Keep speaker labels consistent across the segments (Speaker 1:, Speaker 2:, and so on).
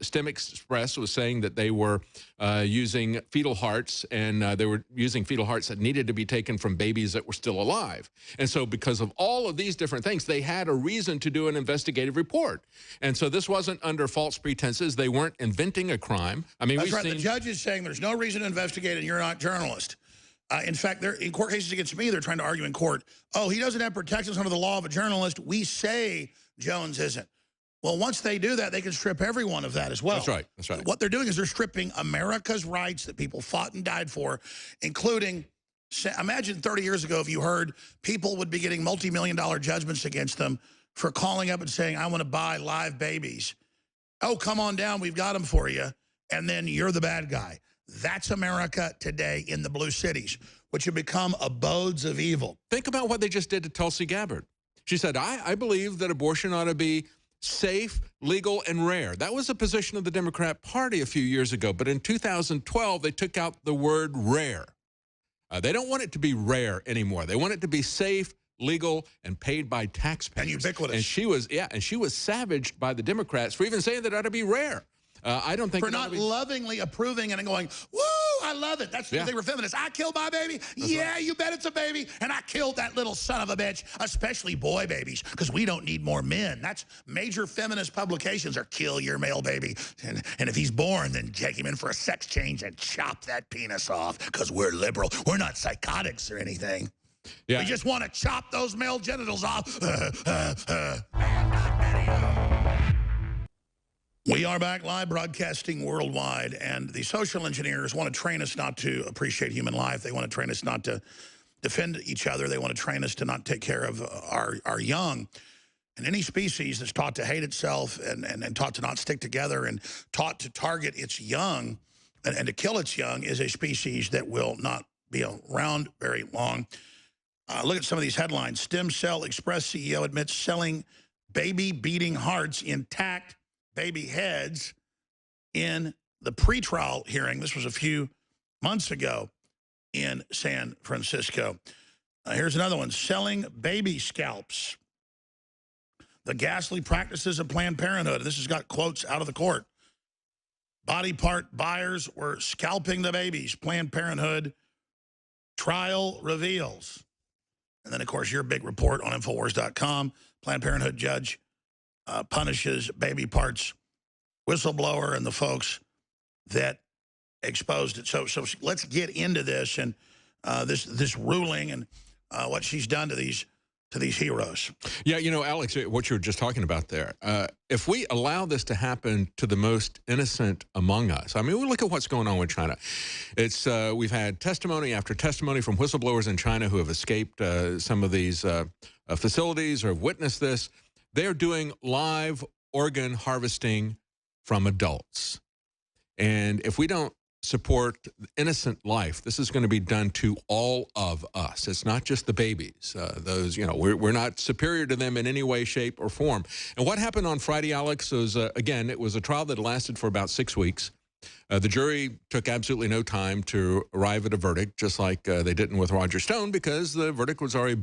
Speaker 1: STEM Express was saying that they were using fetal hearts, and they were using fetal hearts that needed to be taken from babies that were still alive. And so because of all of these different things, they had a reason to do an investigative report. And so this wasn't under false pretenses. They weren't inventing a crime. I mean,
Speaker 2: that's right. The judge is saying there's no reason to investigate and you're not a journalist. In fact, in court cases against me, they're trying to argue in court, oh, he doesn't have protections under the law of a journalist. We say Jones isn't. Well, once they do that, they can strip everyone of that as well.
Speaker 1: That's right. That's right.
Speaker 2: What they're doing is they're stripping America's rights that people fought and died for, including, imagine 30 years ago if you heard people would be getting multi-million-dollar judgments against them for calling up and saying, I want to buy live babies. Oh, come on down. We've got them for you. And then you're the bad guy. That's America today in the blue cities, which have become abodes of evil.
Speaker 1: Think about what they just did to Tulsi Gabbard. She said, I believe that abortion ought to be safe, legal, and rare. That was a position of the Democrat Party a few years ago, but in 2012, they took out the word rare. They don't want it to be rare anymore. They want it to be safe, legal, and paid by taxpayers.
Speaker 2: And ubiquitous.
Speaker 1: And she was savaged by the Democrats for even saying that it ought to be rare. I don't think
Speaker 2: for not lovingly approving and going, woo, I love it. That's they were feminists. I killed my baby. That's right. You bet it's a baby. And I killed that little son of a bitch, especially boy babies, because we don't need more men. That's major feminist publications are kill your male baby. And if he's born, then take him in for a sex change and chop that penis off because we're liberal. We're not psychotics or anything. Yeah. We just want to chop those male genitals off. We are back live broadcasting worldwide, and the social engineers want to train us not to appreciate human life. They want to train us not to defend each other. They want to train us to not take care of our young. And any species that's taught to hate itself and taught to not stick together and taught to target its young and to kill its young is a species that will not be around very long. Look at some of these headlines. Stem Cell Express CEO admits selling baby-beating hearts intact baby heads in the pretrial hearing. This was a few months ago in San Francisco. Here's another one. Selling baby scalps. The ghastly practices of Planned Parenthood. This has got quotes out of the court. Body part buyers were scalping the babies. Planned Parenthood trial reveals. And then, of course, your big report on Infowars.com. Planned Parenthood judge punishes baby parts whistleblower and the folks that exposed it. So let's get into this and this ruling and what she's done to these heroes.
Speaker 1: Yeah, you know, Alex, what you were just talking about there, if we allow this to happen to the most innocent among us, I mean, we look at what's going on with China. It's we've had testimony after testimony from whistleblowers in China who have escaped some of these facilities or have witnessed this. They're doing live organ harvesting from adults. And if we don't support innocent life, this is going to be done to all of us. It's not just the babies. Those, you know, we're not superior to them in any way, shape, or form. And what happened on Friday, Alex, was, again, it was a trial that lasted for about 6 weeks. The jury took absolutely no time to arrive at a verdict, just like they didn't with Roger Stone, because the verdict was already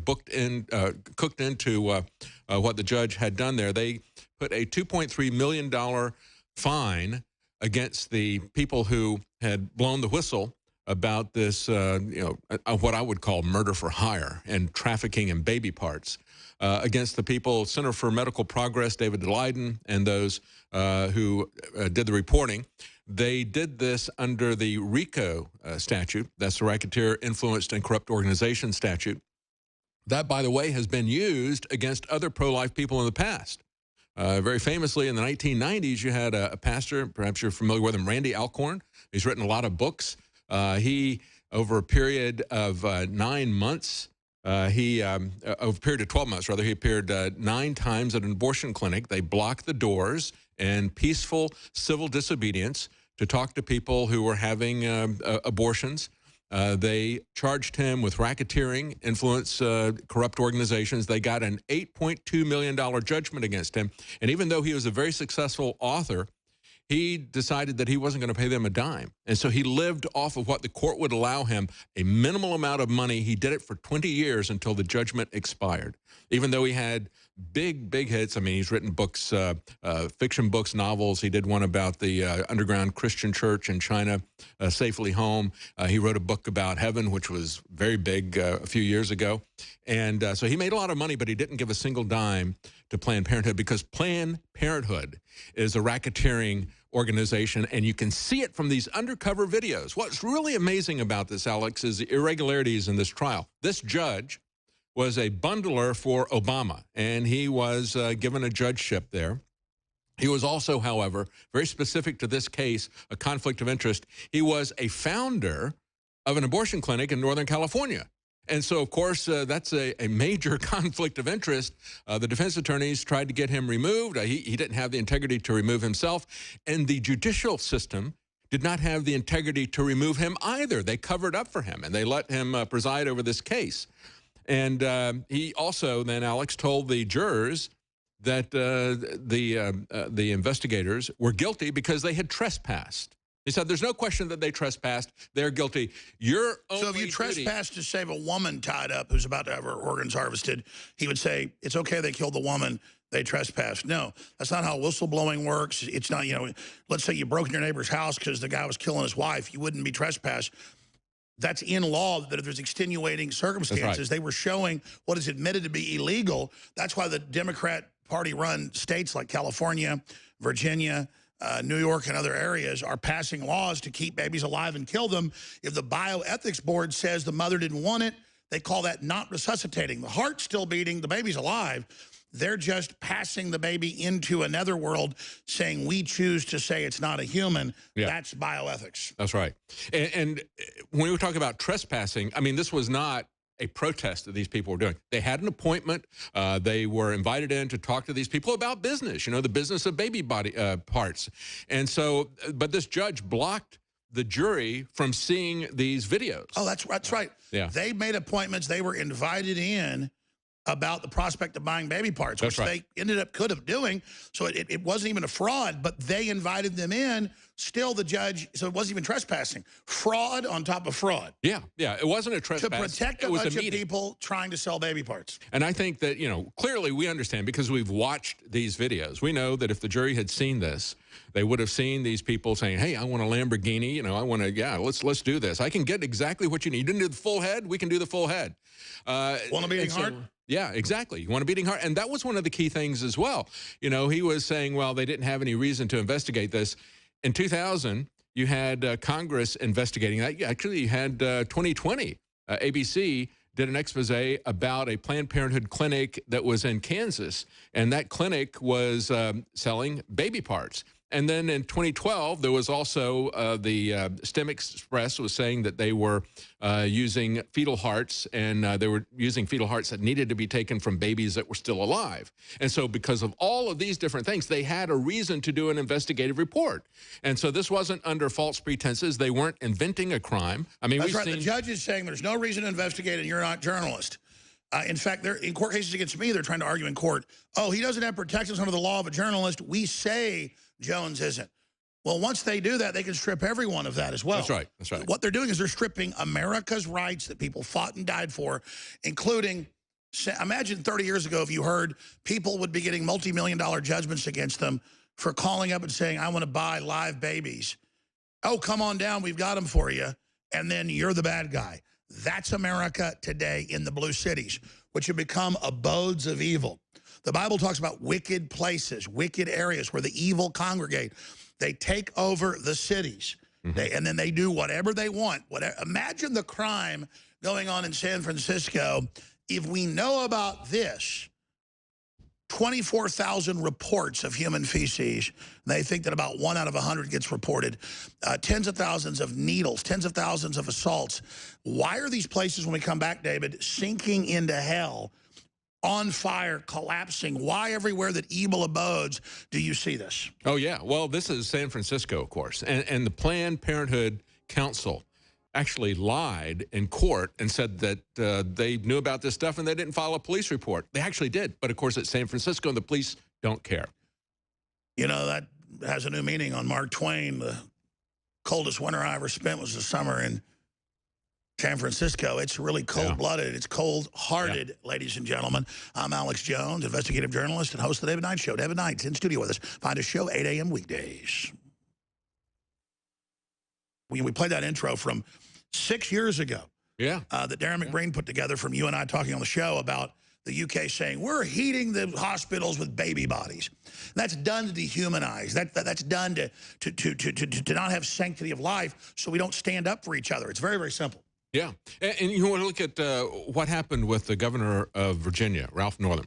Speaker 1: cooked into what the judge had done there. They put a $2.3 million fine against the people who had blown the whistle about this, what I would call murder for hire and trafficking in baby parts, against the people, Center for Medical Progress, David Leiden, and those who did the reporting. They did this under the RICO statute. That's the Racketeer Influenced and Corrupt Organization statute. That, by the way, has been used against other pro-life people in the past. Very famously, in the 1990s, you had a pastor, perhaps you're familiar with him, Randy Alcorn. He's written a lot of books. He, over a period of 9 months, over a period of 12 months, rather, he appeared 9 times at an abortion clinic. They blocked the doors in peaceful civil disobedience to talk to people who were having abortions. They charged him with racketeering, influence corrupt organizations. They got an $8.2 million judgment against him. And even though he was a very successful author, he decided that he wasn't going to pay them a dime. And so he lived off of what the court would allow him, a minimal amount of money. He did it for 20 years until the judgment expired. Even though he had big hits. I mean, he's written books, fiction books, novels. He did one about the underground Christian church in China, Safely Home. He wrote a book about heaven, which was very big a few years ago. And so he made a lot of money, but he didn't give a single dime to Planned Parenthood, because Planned Parenthood is a racketeering organization, and you can see it from these undercover videos. What's really amazing about this, Alex, is the irregularities in this trial. This judge was a bundler for Obama, and he was given a judgeship there. He was also, however, very specific to this case, a conflict of interest. He was a founder of an abortion clinic in Northern California. And so, of course, that's a major conflict of interest. The defense attorneys tried to get him removed. He didn't have the integrity to remove himself. And the judicial system did not have the integrity to remove him either. They covered up for him, and they let him preside over this case. And he also then, Alex, told the jurors that the investigators were guilty because they had trespassed. He said, there's no question that they trespassed. They're guilty.
Speaker 2: So if you trespass to save a woman tied up who's about to have her organs harvested, he would say, it's okay they killed the woman, they trespassed. No, that's not how whistleblowing works. It's not, you know, let's say you broke in your neighbor's house because the guy was killing his wife. You wouldn't be trespassed. That's in law, that if there's extenuating circumstances, right. They were showing what is admitted to be illegal. That's why the Democrat Party-run states like California, Virginia, New York and other areas are passing laws to keep babies alive and kill them. If the bioethics board says the mother didn't want it, they call that not resuscitating. The heart's still beating, the baby's alive. They're just passing the baby into another world, saying we choose to say it's not a human. Yeah. That's bioethics.
Speaker 1: That's right. And when we talk about trespassing, I mean, this was not a protest that these people were doing. They had an appointment. They were invited in to talk to these people about business, you know, the business of baby body parts. And so, but this judge blocked the jury from seeing these videos.
Speaker 2: Oh, that's right. Yeah. They made appointments. They were invited in about the prospect of buying baby parts, which they ended up could have doing. So it wasn't even a fraud, but they invited them in. Still the judge, so it wasn't even trespassing. Fraud on top of fraud.
Speaker 1: Yeah, it wasn't a trespass.
Speaker 2: To protect a bunch of people trying to sell baby parts.
Speaker 1: And I think that, you know, clearly we understand because we've watched these videos. We know that if the jury had seen this, they would have seen these people saying, hey, I want a Lamborghini, you know, I want to, yeah, let's do this. I can get exactly what you need. You didn't do the full head, we can do the full head.
Speaker 2: Want a beating heart?
Speaker 1: Yeah, exactly. You want a beating heart. And that was one of the key things as well. You know, he was saying, well, they didn't have any reason to investigate this. In 2000, you had Congress investigating that. Actually, you had 2020. ABC did an expose about a Planned Parenthood clinic that was in Kansas, and that clinic was selling baby parts. And then in 2012, there was also the STEM Express was saying that they were using fetal hearts, and they were using fetal hearts that needed to be taken from babies that were still alive. And so because of all of these different things, they had a reason to do an investigative report. And so this wasn't under false pretenses. They weren't inventing a crime. I mean,
Speaker 2: that's right. The judge is saying there's no reason to investigate and you're not a journalist. In fact, they're in court cases against me, they're trying to argue in court, oh, he doesn't have protections under the law of a journalist. We say Jones isn't. Well, once they do that, they can strip everyone of that as well.
Speaker 1: That's right. That's right.
Speaker 2: What they're doing is they're stripping America's rights that people fought and died for, including, imagine 30 years ago if you heard people would be getting multi-million-dollar judgments against them for calling up and saying, I want to buy live babies. Oh, come on down, we've got them for you. And then you're the bad guy. That's America today in the blue cities, which have become abodes of evil. The Bible talks about wicked places, wicked areas where the evil congregate. They take over the cities, and then they do whatever they want. Imagine the crime going on in San Francisco. If we know about this, 24,000 reports of human feces. They think that about 1 out of 100 gets reported. Tens of thousands of needles, tens of thousands of assaults. Why are these places, when we come back, David, sinking into hell, on fire, collapsing? Why everywhere that evil abodes do you see this?
Speaker 1: Oh, yeah. Well, this is San Francisco, of course. And the Planned Parenthood Council actually lied in court and said that they knew about this stuff and they didn't file a police report. They actually did. But, of course, it's San Francisco and the police don't care.
Speaker 2: You know, that has a new meaning on Mark Twain. The coldest winter I ever spent was the summer in San Francisco. It's really cold-blooded. It's cold-hearted, ladies and gentlemen. I'm Alex Jones, investigative journalist and host of the David Knight Show. David Knight's in studio with us. Find a show 8 a.m. weekdays. We played that intro from 6 years ago.
Speaker 1: Yeah.
Speaker 2: That Darren McBreen put together from you and I talking on the show about the UK saying, we're heating the hospitals with baby bodies. That's done to dehumanize. That's done to not have sanctity of life so we don't stand up for each other. It's very, very simple.
Speaker 1: Yeah. And you want to look at what happened with the governor of Virginia, Ralph Northam,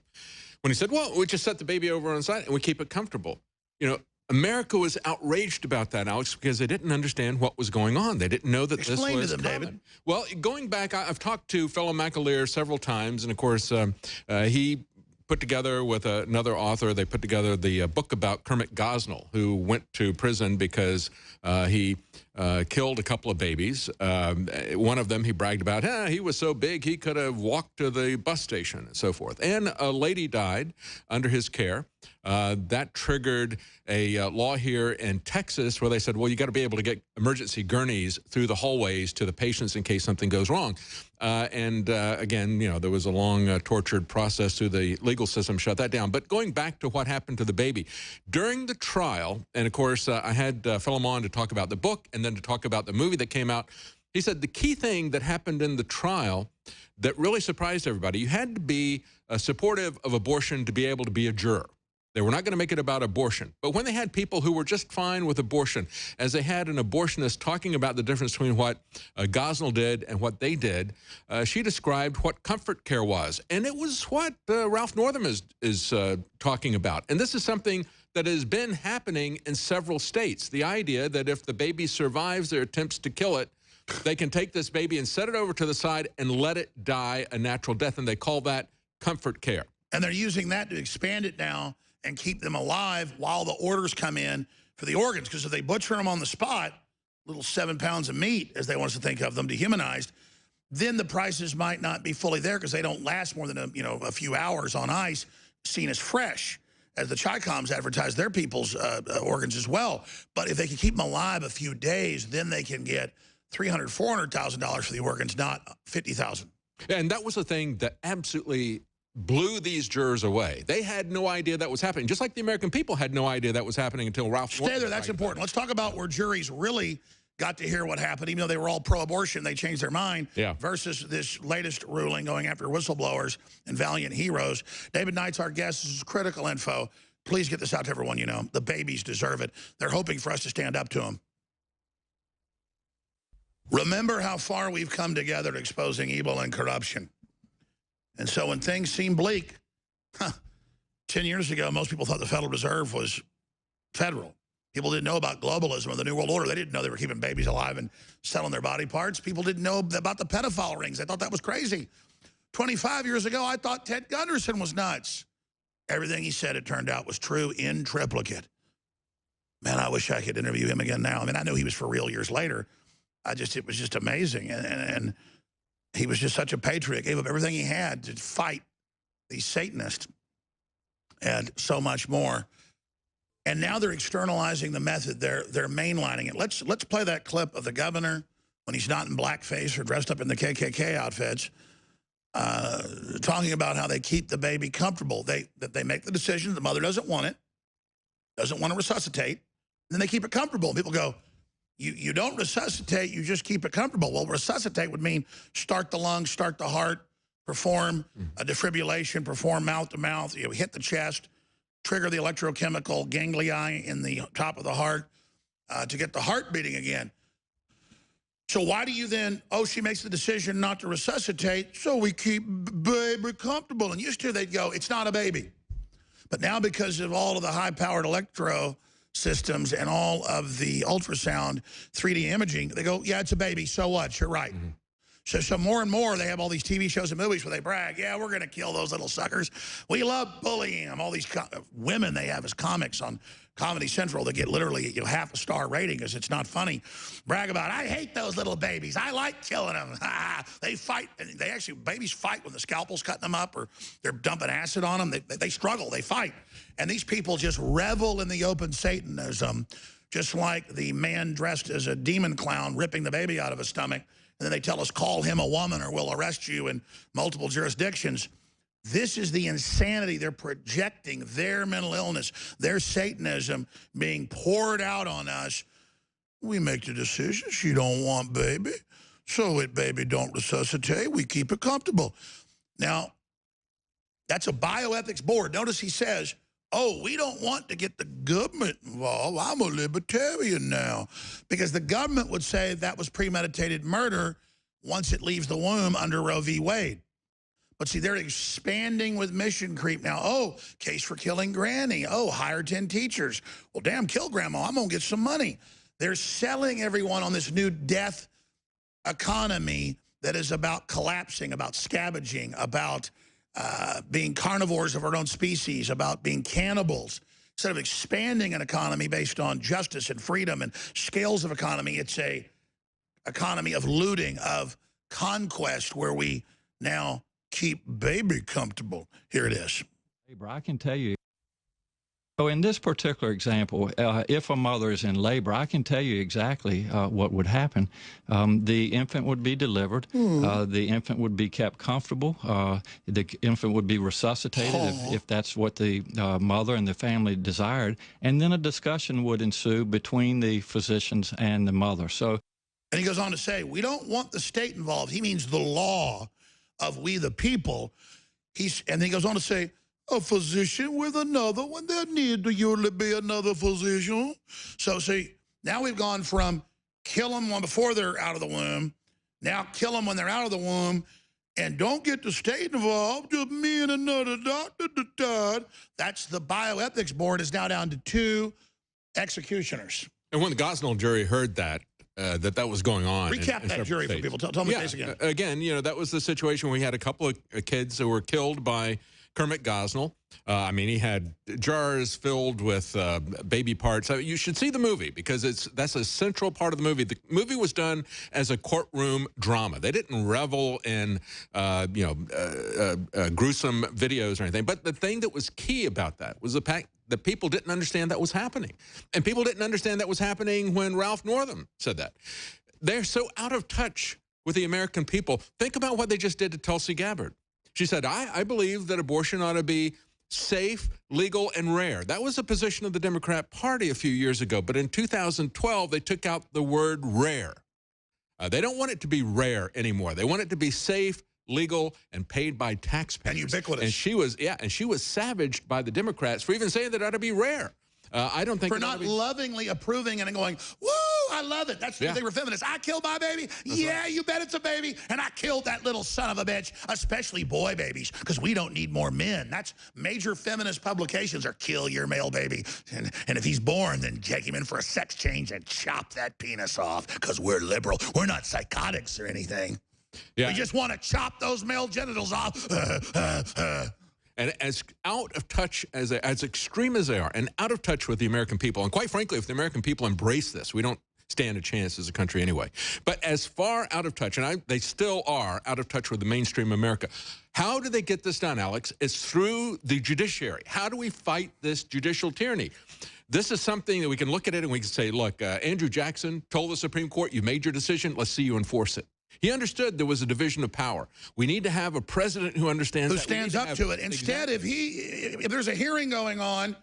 Speaker 1: when he said, well, we just set the baby over on the side and we keep it comfortable. You know, America was outraged about that, Alex, because they didn't understand what was going on. They didn't know that this was
Speaker 2: Explain to them,
Speaker 1: common.
Speaker 2: David.
Speaker 1: Well, going back, I've talked to fellow McAleer several times, and of course, he put together with another author, they put together the book about Kermit Gosnell, who went to prison because he killed a couple of babies. One of them he bragged about, he was so big he could have walked to the bus station and so forth. And a lady died under his care. That triggered a law here in Texas where they said, well, you got to be able to get emergency gurneys through the hallways to the patients in case something goes wrong. Again, you know, there was a long tortured process through the legal system, shut that down. But going back to what happened to the baby, during the trial, and of course, I had Phelim on to talk about the book and then to talk about the movie that came out. He said the key thing that happened in the trial that really surprised everybody, you had to be supportive of abortion to be able to be a juror. They were not going to make it about abortion. But when they had people who were just fine with abortion, as they had an abortionist talking about the difference between what Gosnell did and what they did, she described what comfort care was. And it was what Ralph Northam is talking about. And this is something that has been happening in several states. The idea that if the baby survives their attempts to kill it, they can take this baby and set it over to the side and let it die a natural death. And they call that comfort care.
Speaker 2: And they're using that to expand it now and keep them alive while the orders come in for the organs. Because if they butcher them on the spot, little 7 pounds of meat, as they want us to think of them, dehumanized, then the prices might not be fully there because they don't last more than a few hours on ice, seen as fresh, as the Chi-Coms advertise their people's organs as well. But if they can keep them alive a few days, then they can get $300,000, $400,000 for the organs, not $50,000.
Speaker 1: And that was the thing that absolutely blew these jurors away. They had no idea that was happening, just like the American people had no idea that was happening until Ralph Northam.
Speaker 2: Stay there, that's important. Let's talk about where juries really got to hear what happened, even though they were all pro-abortion, they changed their mind, versus this latest ruling going after whistleblowers and valiant heroes. David Knight's our guest. This is critical info. Please get this out to everyone you know. The babies deserve it. They're hoping for us to stand up to them. Remember how far we've come together to exposing evil and corruption. And so when things seem bleak, 10 years ago, most people thought the Federal Reserve was federal. People didn't know about globalism or the New World Order. They didn't know they were keeping babies alive and selling their body parts. People didn't know about the pedophile rings. They thought that was crazy. 25 years ago, I thought Ted Gunderson was nuts. Everything he said, it turned out, was true in triplicate. Man, I wish I could interview him again now. I mean, I knew he was for real years later. It was just amazing. And he was just such a patriot, gave up everything he had to fight these Satanists and so much more. And now they're externalizing the method. They're mainlining it. Let's play that clip of the governor when he's not in blackface or dressed up in the KKK outfits, talking about how they keep the baby comfortable. That they make the decision. The mother doesn't want it, doesn't want to resuscitate. And then they keep it comfortable. People go, You don't resuscitate, you just keep it comfortable. Well, resuscitate would mean start the lungs, start the heart, perform a defibrillation, perform mouth-to-mouth, hit the chest, trigger the electrochemical ganglia in the top of the heart to get the heart beating again. So why do you then, she makes the decision not to resuscitate, so we keep baby comfortable. And used to they'd go, it's not a baby. But now because of all of the high-powered electro systems and all of the ultrasound 3D imaging, they go, yeah, it's a baby, so what? You're right. So more and more, they have all these TV shows and movies where they brag, yeah, we're going to kill those little suckers. We love bullying them. All these women they have as comics on Comedy Central that get literally half a star rating because it's not funny. Brag about, I hate those little babies. I like killing them. They fight. And they actually, babies fight when the scalpel's cutting them up or they're dumping acid on them. They struggle. They fight. And these people just revel in the open Satanism, just like the man dressed as a demon clown ripping the baby out of his stomach and then they tell us, call him a woman or we'll arrest you in multiple jurisdictions. This is the insanity. They're projecting their mental illness, their Satanism being poured out on us. We make the decision. She don't want baby. So it baby don't resuscitate. We keep it comfortable. Now, that's a bioethics board. Notice he says, oh, we don't want to get the government involved. I'm a libertarian now. Because the government would say that was premeditated murder once it leaves the womb under Roe v. Wade. But see, they're expanding with mission creep now. Oh, case for killing granny. Oh, hire 10 teachers. Well, damn, kill grandma. I'm going to get some money. They're selling everyone on this new death economy that is about collapsing, about scavenging, about being carnivores of our own species, about being cannibals. Instead of expanding an economy based on justice and freedom and scales of economy, it's a economy of looting, of conquest, where we now keep baby comfortable. Here it is.
Speaker 3: Hey, bro, I can tell you. So in this particular example, if a mother is in labor, I can tell you exactly what would happen. The infant would be delivered. The infant would be kept comfortable. The infant would be resuscitated if that's what the mother and the family desired. And then a discussion would ensue between the physicians and the mother. So,
Speaker 2: and he goes on to say, we don't want the state involved. He means the law of we the people. And then he goes on to say, a physician with another one. There need to usually be another physician. So see, now we've gone from kill them before they're out of the womb, now kill them when they're out of the womb, and don't get the state involved, just me and another doctor. That's the bioethics board is now down to 2 executioners.
Speaker 1: And when the Gosnell jury heard that, that was going on.
Speaker 2: Recap that jury for people. Tell me the case again.
Speaker 1: Again, you know, that was the situation where we had a couple of kids who were killed by Kermit Gosnell. I mean, he had jars filled with baby parts. You should see the movie because that's a central part of the movie. The movie was done as a courtroom drama. They didn't revel in, gruesome videos or anything. But the thing that was key about that was the fact that people didn't understand that was happening. And people didn't understand that was happening when Ralph Northam said that. They're so out of touch with the American people. Think about what they just did to Tulsi Gabbard. She said, I believe that abortion ought to be safe, legal, and rare. That was a position of the Democrat Party a few years ago. But in 2012, they took out the word rare. They don't want it to be rare anymore. They want it to be safe, legal, and paid by taxpayers.
Speaker 2: And ubiquitous.
Speaker 1: And she was savaged by the Democrats for even saying that it ought to be rare. I don't think
Speaker 2: for not lovingly approving and going, woo, I love it. That's the thing for feminists. I killed my baby. Right. You bet it's a baby. And I killed that little son of a bitch, especially boy babies, because we don't need more men. That's major feminist publications are kill your male baby. And if he's born, then take him in for a sex change and chop that penis off because we're liberal. We're not psychotics or anything. Yeah. We just want to chop those male genitals off.
Speaker 1: And as out of touch, as extreme as they are, and out of touch with the American people, and quite frankly, if the American people embrace this, we don't stand a chance as a country anyway. But as far out of touch, and they still are out of touch with the mainstream America. How do they get this done, Alex? It's through the judiciary. How do we fight this judicial tyranny? This is something that we can look at it and we can say, look, Andrew Jackson told the Supreme Court, you made your decision, let's see you enforce it. He understood there was a division of power. We need to have a president who understands
Speaker 2: who stands up to it. Instead, if there's a hearing going on,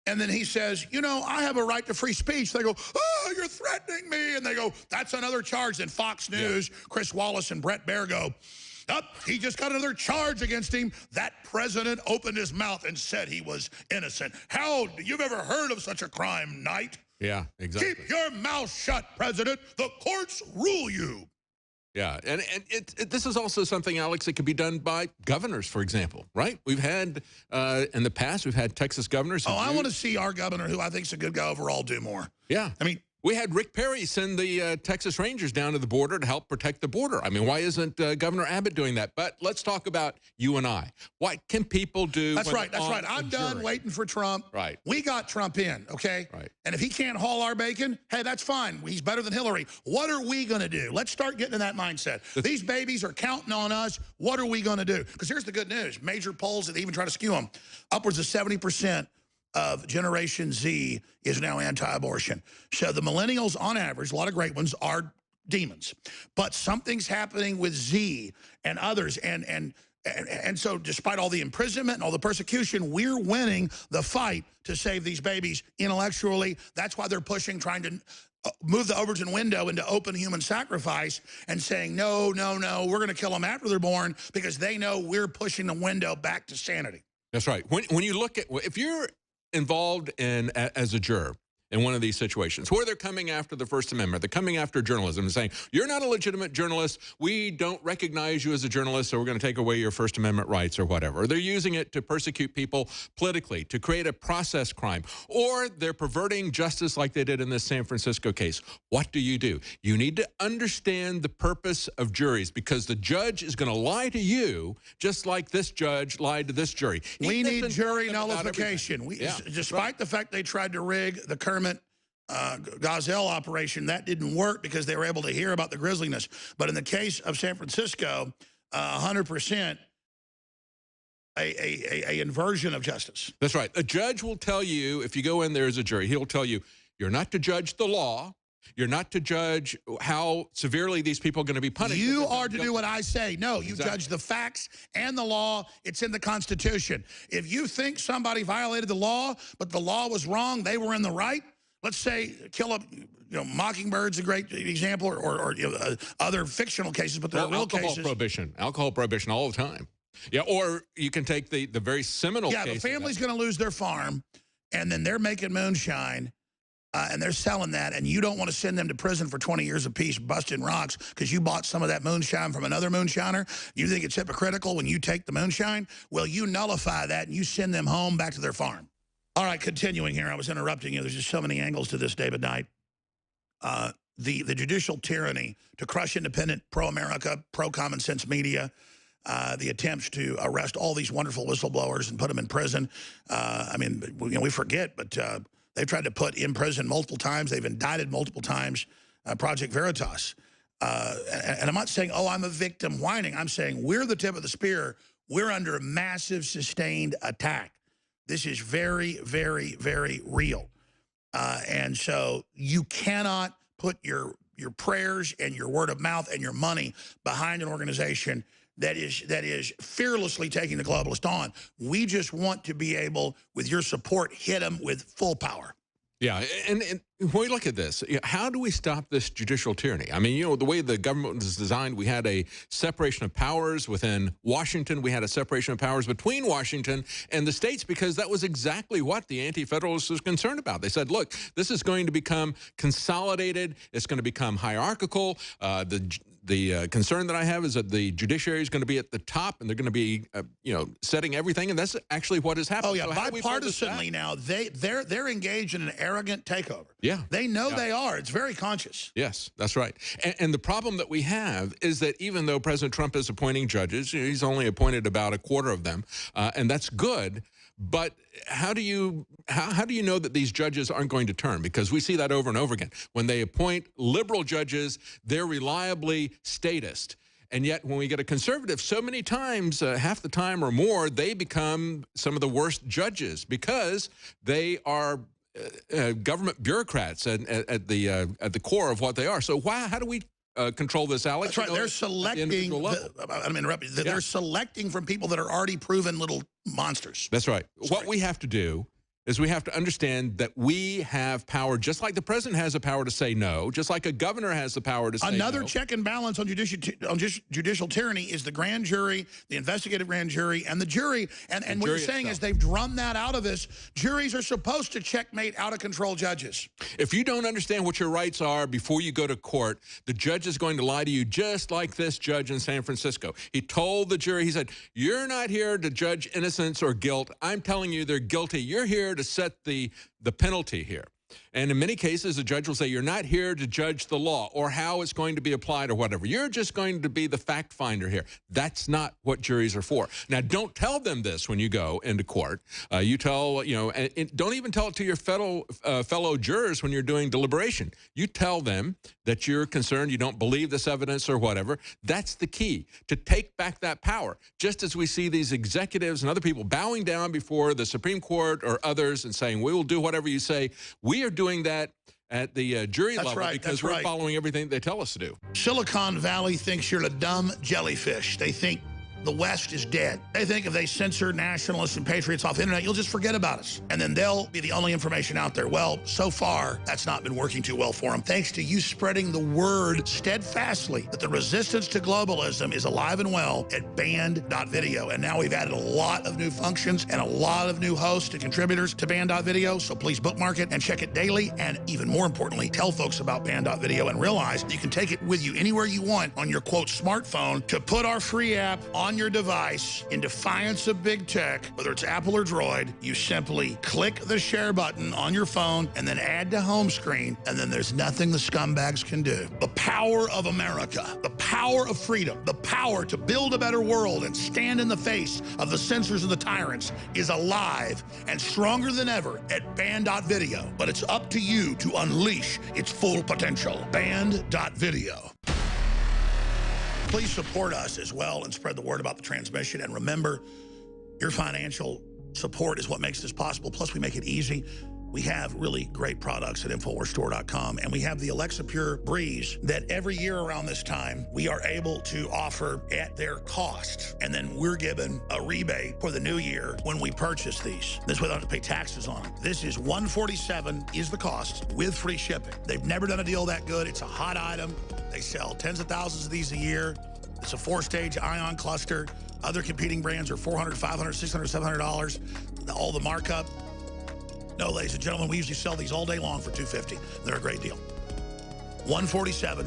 Speaker 2: and then he says, you know, I have a right to free speech, they go, oh, you're threatening me. And they go, that's another charge. Then Fox News, Chris Wallace and Brett Baer go, he just got another charge against him. That president opened his mouth and said he was innocent. How, you've ever heard of such a crime, Knight?
Speaker 1: Yeah, exactly.
Speaker 2: Keep your mouth shut, President. The courts rule you.
Speaker 1: Yeah, and this is also something, Alex, that could be done by governors, for example, right? We've had, in the past, we've had Texas governors.
Speaker 2: Oh, I want to see our governor, who I think is a good guy overall, do more.
Speaker 1: Yeah.
Speaker 2: I mean,
Speaker 1: we had Rick Perry send the Texas Rangers down to the border to help protect the border. I mean, why isn't Governor Abbott doing that? But let's talk about you and I. What can people do?
Speaker 2: That's right. That's right. I'm done waiting for Trump.
Speaker 1: Right.
Speaker 2: We got Trump in, okay?
Speaker 1: Right.
Speaker 2: And if he can't haul our bacon, hey, that's fine. He's better than Hillary. What are we going to do? Let's start getting in that mindset. These babies are counting on us. What are we going to do? Because here's the good news. Major polls that even try to skew them. Upwards of 70% of Generation Z is now anti-abortion. So the millennials, on average, a lot of great ones, are demons. But something's happening with Z and others. And so despite all the imprisonment and all the persecution, we're winning the fight to save these babies intellectually. That's why they're pushing, trying to move the Overton window into open human sacrifice and saying, no, no, no, we're going to kill them after they're born, because they know we're pushing the window back to sanity.
Speaker 1: That's right. When you look at, if you're involved in as a juror in one of these situations where they're coming after the First Amendment, they're coming after journalism and saying, you're not a legitimate journalist, we don't recognize you as a journalist, so we're going to take away your First Amendment rights or whatever. Or they're using it to persecute people politically, to create a process crime, or they're perverting justice like they did in this San Francisco case. What do? You need to understand the purpose of juries, because the judge is going to lie to you just like this judge lied to this jury.
Speaker 2: We need jury nullification. Despite the fact they tried to rig the Kermit Gazelle operation, that didn't work because they were able to hear about the grisliness. But in the case of San Francisco, 100% a inversion of justice.
Speaker 1: That's right. A judge will tell you, if you go in there as a jury, he'll tell you, you're not to judge the law. You're not to judge how severely these people are going to be punished.
Speaker 2: You are to do what I say. No, you judge the facts and the law. It's in the Constitution. If you think somebody violated the law, but the law was wrong, they were in the right, let's say kill a, Mockingbird's a great example, or other fictional cases, but there are real cases.
Speaker 1: Alcohol prohibition all the time. Yeah, or you can take the very seminal case.
Speaker 2: Yeah, the family's going to lose their farm, and then they're making moonshine, and they're selling that, and you don't want to send them to prison for 20 years apiece busting rocks because you bought some of that moonshine from another moonshiner. You think it's hypocritical when you take the moonshine? Well, you nullify that, and you send them home back to their farm. All right, continuing here. I was interrupting you. There's just so many angles to this, David Knight. The judicial tyranny to crush independent, pro-America, pro-common sense media, the attempts to arrest all these wonderful whistleblowers and put them in prison. I mean, we forget, but they've tried to put in prison multiple times. They've indicted multiple times Project Veritas. And I'm not saying, oh, I'm a victim whining. I'm saying we're the tip of the spear. We're under a massive sustained attack. This is very, very, very real. And so you cannot put your prayers and your word of mouth and your money behind an organization that is fearlessly taking the globalist on. We just want to be able, with your support, hit them with full power.
Speaker 1: Yeah, and when we look at this, how do we stop this judicial tyranny? I mean, the way the government was designed, we had a separation of powers within Washington. We had a separation of powers between Washington and the states, because that was exactly what the Anti-Federalists was concerned about. They said, look, this is going to become consolidated. It's going to become hierarchical. The concern that I have is that the judiciary is going to be at the top, and they're going to be, setting everything, and that's actually what has happened.
Speaker 2: Oh yeah, so bipartisanly now, they're engaged in an arrogant takeover.
Speaker 1: Yeah,
Speaker 2: they know they are. It's very conscious.
Speaker 1: Yes, that's right. And the problem that we have is that even though President Trump is appointing judges, he's only appointed about a quarter of them, and that's good. But how do you know that these judges aren't going to turn? Because we see that over and over again. When they appoint liberal judges, they're reliably statist. And yet when we get a conservative, so many times, half the time or more, they become some of the worst judges because they are government bureaucrats at the core of what they are. So how do we control this, Alex?
Speaker 2: That's right. They're selecting. I'm interrupting. They're selecting from people that are already proven little monsters.
Speaker 1: That's right. What we have to do is we have to understand that we have power, just like the president has the power to say no, just like a governor has the power to say no.
Speaker 2: Another check and balance on judicial tyranny is the grand jury, the investigative grand jury, and the jury. And what you're saying is they've drummed that out of us. Juries are supposed to checkmate out-of-control judges.
Speaker 1: If you don't understand what your rights are before you go to court, the judge is going to lie to you, just like this judge in San Francisco. He told the jury, he said, you're not here to judge innocence or guilt. I'm telling you they're guilty. You're here to set the penalty here. And in many cases, the judge will say, you're not here to judge the law or how it's going to be applied or whatever. You're just going to be the fact finder here. That's not what juries are for. Now, don't tell them this when you go into court. You tell, and don't even tell it to your fellow jurors when you're doing deliberation. You tell them that you're concerned, you don't believe this evidence or whatever. That's the key, to take back that power. Just as we see these executives and other people bowing down before the Supreme Court or others and saying, we will do whatever you say, we are doing that at the jury
Speaker 2: That's
Speaker 1: level
Speaker 2: right,
Speaker 1: because
Speaker 2: that's
Speaker 1: we're
Speaker 2: right.
Speaker 1: following everything they tell us to do.
Speaker 2: Silicon Valley thinks you're a dumb jellyfish. They think the West is dead. They think if they censor nationalists and patriots off the internet, you'll just forget about us. And then they'll be the only information out there. Well, so far, that's not been working too well for them. Thanks to you spreading the word steadfastly that the resistance to globalism is alive and well at band.video. And now we've added a lot of new functions and a lot of new hosts and contributors to band.video. So please bookmark it and check it daily. And even more importantly, tell folks about band.video and realize you can take it with you anywhere you want on your, quote, smartphone to put our free app on your device in defiance of big tech, whether it's Apple or Droid. You simply click the share button on your phone and then add to home screen, and then there's nothing the scumbags can do. The power of America, the power of freedom, the power to build a better world and stand in the face of the censors and the tyrants is alive and stronger than ever at band.video. But it's up to you to unleash its full potential. Band.video. Please support us as well and spread the word about the transmission. And remember, your financial support is what makes this possible. Plus, we make it easy. We have really great products at InfoWarsStore.com, and we have the Alexa Pure Breeze that every year around this time, we are able to offer at their cost. And then we're given a rebate for the new year when we purchase these. This way we don't have to pay taxes on them. This is $147 is the cost with free shipping. They've never done a deal that good. It's a hot item. They sell tens of thousands of these a year. It's a 4-stage ion cluster. Other competing brands are $400, $500, $600, $700. All the markup. No, ladies and gentlemen, we usually sell these all day long for $250. They're a great deal. $147.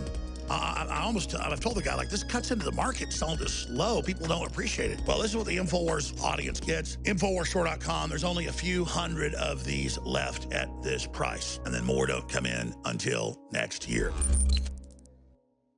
Speaker 2: I've told the guy, like, this cuts into the market selling this low. People don't appreciate it. Well, this is what the InfoWars audience gets. InfoWarsStore.com. There's only a few hundred of these left at this price. And then more don't come in until next year.